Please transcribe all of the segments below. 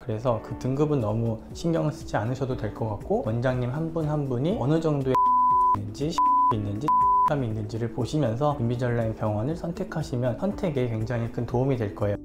그래서 그 등급은 너무 신경을 쓰지 않으셔도 될 것 같고, 원장님 한 분 한 분이 어느 정도의 있는지 있는지 감이 있는지를 보시면서 인비절라인 병원을 선택하시면 선택에 굉장히 큰 도움이 될 거예요.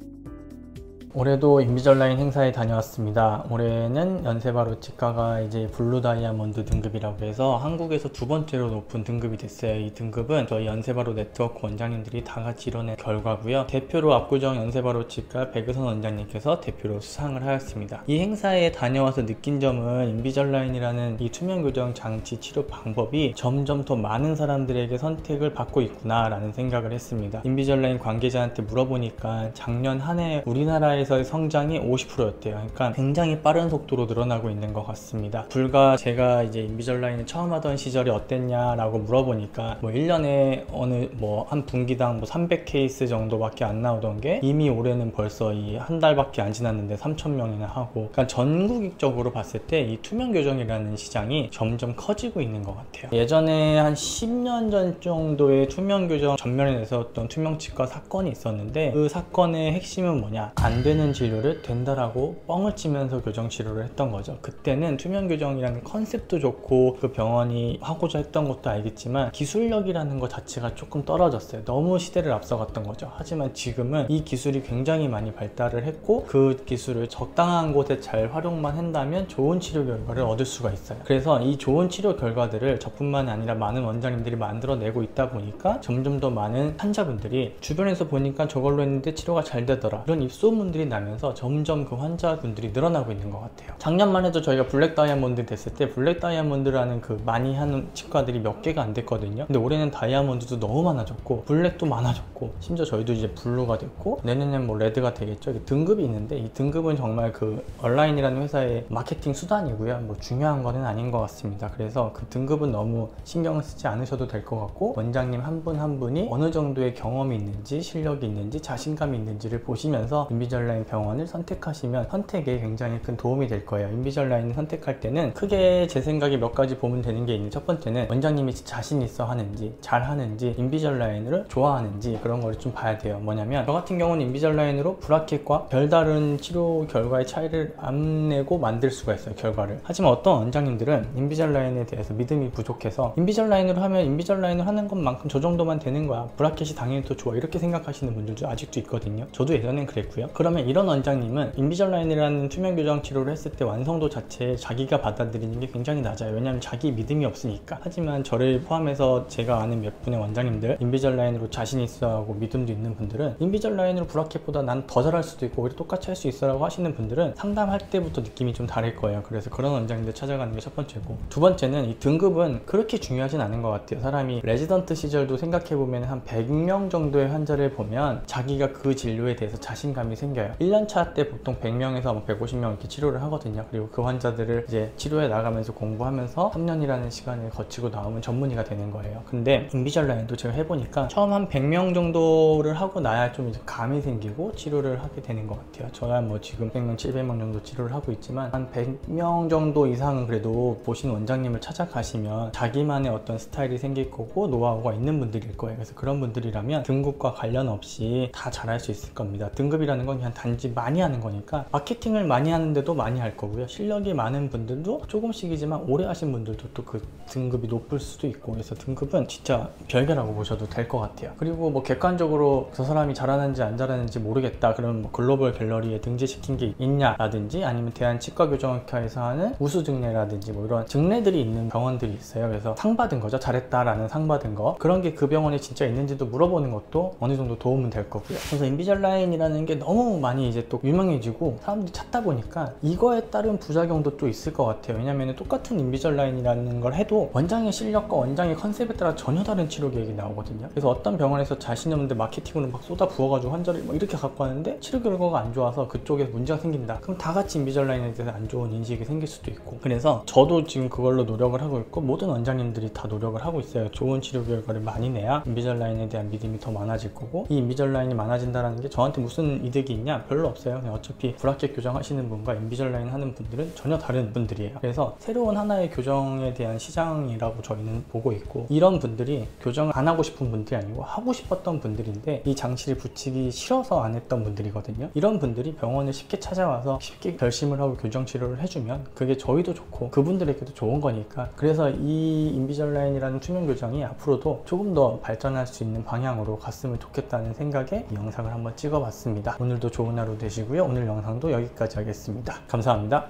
올해도 인비절라인 행사에 다녀왔습니다. 올해는 연세바로 치과가 이제 블루 다이아몬드 등급이라고 해서 한국에서 두 번째로 높은 등급이 됐어요. 이 등급은 저희 연세바로 네트워크 원장님들이 다 같이 이뤄낸 결과고요. 대표로 압구정 연세바로 치과 백의선 원장님께서 대표로 수상을 하였습니다. 이 행사에 다녀와서 느낀 점은 인비절라인이라는 이 투명 교정 장치 치료 방법이 점점 더 많은 사람들에게 선택을 받고 있구나 라는 생각을 했습니다. 인비절라인 관계자한테 물어보니까 작년 한 해 우리나라에서의 성장이 50%였대요. 그러니까 굉장히 빠른 속도로 늘어나고 있는 것 같습니다. 불과 제가 이제 인비절라인을 처음 하던 시절이 어땠냐라고 물어보니까 뭐 1년에 어느 뭐 한 분기당 300케이스 정도밖에 안 나오던 게 이미 올해는 벌써 이 한 달밖에 안 지났는데 3,000명이나 하고, 그러니까 전국적으로 봤을 때 이 투명 교정이라는 시장이 점점 커지고 있는 것 같아요. 예전에 한 10년 전 정도의 투명 교정 전면에 내세웠던 투명 치과 사건이 있었는데, 그 사건의 핵심은 뭐냐? 안 되는 치료를 된다라고 뻥을 치면서 교정 치료를 했던 거죠. 그때는 투명 교정이라는 컨셉도 좋고 그 병원이 하고자 했던 것도 알겠지만 기술력이라는 것 자체가 조금 떨어졌어요. 너무 시대를 앞서갔던 거죠. 하지만 지금은 이 기술이 굉장히 많이 발달을 했고, 그 기술을 적당한 곳에 잘 활용만 한다면 좋은 치료 결과를 얻을 수가 있어요. 그래서 이 좋은 치료 결과들을 저뿐만 아니라 많은 원장님들이 만들어내고 있다 보니까 점점 더 많은 환자분들이 주변에서 보니까 저걸로 했는데 치료가 잘 되더라, 이런 입소문들이 나면서 점점 그 환자분들이 늘어나고 있는 것 같아요. 작년만 해도 저희가 블랙 다이아몬드 됐을 때 블랙 다이아몬드라는 그 많이 하는 치과들이 몇 개가 안 됐거든요. 근데 올해는 다이아몬드도 너무 많아졌고 블랙도 많아졌고, 심지어 저희도 이제 블루가 됐고 내년엔 뭐 레드가 되겠죠. 등급이 있는데 이 등급은 정말 그 얼라인이라는 회사의 마케팅 수단이고요. 뭐 중요한 거는 아닌 것 같습니다. 그래서 그 등급은 너무 신경을 쓰지 않으셔도 될 것 같고, 원장님 한 분 한 분이 어느 정도의 경험이 있는지 실력이 있는지 자신감이 있는지를 보시면서 인비절라인 병원을 선택하시면 선택에 굉장히 큰 도움이 될 거예요. 인비절라인을 선택할 때는 크게 제 생각에 몇 가지 보면 되는 게 있는데, 첫 번째는 원장님이 자신 있어 하는지, 잘 하는지, 인비절라인을 좋아하는지, 그런 걸 좀 봐야 돼요. 뭐냐면 저 같은 경우는 인비절라인으로 브라켓과 별다른 치료 결과의 차이를 안 내고 만들 수가 있어요, 결과를. 하지만 어떤 원장님들은 인비절라인에 대해서 믿음이 부족해서 인비절라인으로 하면 인비절라인을 하는 것만큼 저 정도만 되는 거야, 브라켓이 당연히 더 좋아, 이렇게 생각하시는 분들도 아직도 있거든요. 저도 예전엔 그랬고요. 그러면 이런 원장님은 인비절라인이라는 투명 교정 치료를 했을 때 완성도 자체에 자기가 받아들이는 게 굉장히 낮아요. 왜냐하면 자기 믿음이 없으니까. 하지만 저를 포함해서 제가 아는 몇 분의 원장님들, 인비절라인으로 자신 있어 하고 믿음도 있는 분들은 인비절라인으로 브라켓보다 난 더 잘할 수도 있고 오히려 똑같이 할 수 있어 라고 하시는 분들은 상담할 때부터 느낌이 좀 다를 거예요. 그래서 그런 원장님들 찾아가는 게 첫 번째고, 두 번째는 이 등급은 그렇게 중요하진 않은 것 같아요. 사람이 레지던트 시절도 생각해보면 한 100명 정도의 환자를 보면 자기가 그 진료에 대해서 자신감이 생겨요. 1년차 때 보통 100명에서 150명 이렇게 치료를 하거든요. 그리고 그 환자들을 이제 치료해 나가면서 공부하면서 3년이라는 시간을 거치고 나오면 전문의가 되는 거예요. 근데 인비절라인도 제가 해보니까 처음 한 100명 정도를 하고 나야 좀 이제 감이 생기고 치료를 하게 되는 것 같아요. 저야 뭐 지금 100명, 700명 정도 치료를 하고 있지만 한 100명 정도 이상은 그래도 보신 원장님을 찾아가시면 자기만의 어떤 스타일이 생길 거고 노하우가 있는 분들일 거예요. 그래서 그런 분들이라면 등급과 관련 없이 다 잘할 수 있을 겁니다. 등급이라는 건 그냥 단지 많이 하는 거니까 마케팅을 많이 하는데도 많이 할 거고요. 실력이 많은 분들도 조금씩이지만 오래 하신 분들도 또 그 등급이 높을 수도 있고, 그래서 등급은 진짜 별개라고 보셔도 될 것 같아요. 그리고 뭐 객관적으로 저 사람이 잘하는지 안 잘하는지 모르겠다 그러면 뭐 글로벌 갤러리에 등재시킨 게 있냐라든지, 아니면 대한치과교정학회에서 하는 우수증례라든지 뭐 이런 증례들이 있는 병원들이 있어요. 그래서 상 받은 거죠. 잘했다라는 상 받은 거, 그런 게 그 병원에 진짜 있는지도 물어보는 것도 어느 정도 도움은 될 거고요. 그래서 인비절라인이라는 게 너무 많이 이제 또 유명해지고 사람들이 찾다 보니까 이거에 따른 부작용도 또 있을 것 같아요. 왜냐면 똑같은 인비절라인이라는 걸 해도 원장의 실력과 원장의 컨셉에 따라 전혀 다른 치료 계획이 나오거든요. 그래서 어떤 병원에서 자신이 없는데 마케팅으로 막 쏟아 부어가지고 환자를 막 이렇게 갖고 왔는데 치료 결과가 안 좋아서 그쪽에 문제가 생긴다. 그럼 다 같이 인비절라인에 대해서 안 좋은 인식이 생길 수도 있고, 그래서 저도 지금 그걸로 노력을 하고 있고 모든 원장님들이 다 노력을 하고 있어요. 좋은 치료 결과를 많이 내야 인비절라인에 대한 믿음이 더 많아질 거고, 이 인비절라인이 많아진다는 게 저한테 무슨 이득이 있냐? 있냐? 별로 없어요. 그냥 어차피 브라켓 교정하시는 분과 인비절라인 하는 분들은 전혀 다른 분들이에요. 그래서 새로운 하나의 교정에 대한 시장이라고 저희는 보고 있고, 이런 분들이 교정을 안 하고 싶은 분들이 아니고 하고 싶었던 분들인데 이 장치를 붙이기 싫어서 안 했던 분들이거든요. 이런 분들이 병원을 쉽게 찾아와서 쉽게 결심을 하고 교정 치료를 해주면 그게 저희도 좋고 그분들에게도 좋은 거니까, 그래서 이 인비절라인이라는 투명 교정이 앞으로도 조금 더 발전할 수 있는 방향으로 갔으면 좋겠다는 생각에 이 영상을 한번 찍어봤습니다. 오늘도 좋은 하루 되시고요. 오늘 영상도 여기까지 하겠습니다. 감사합니다.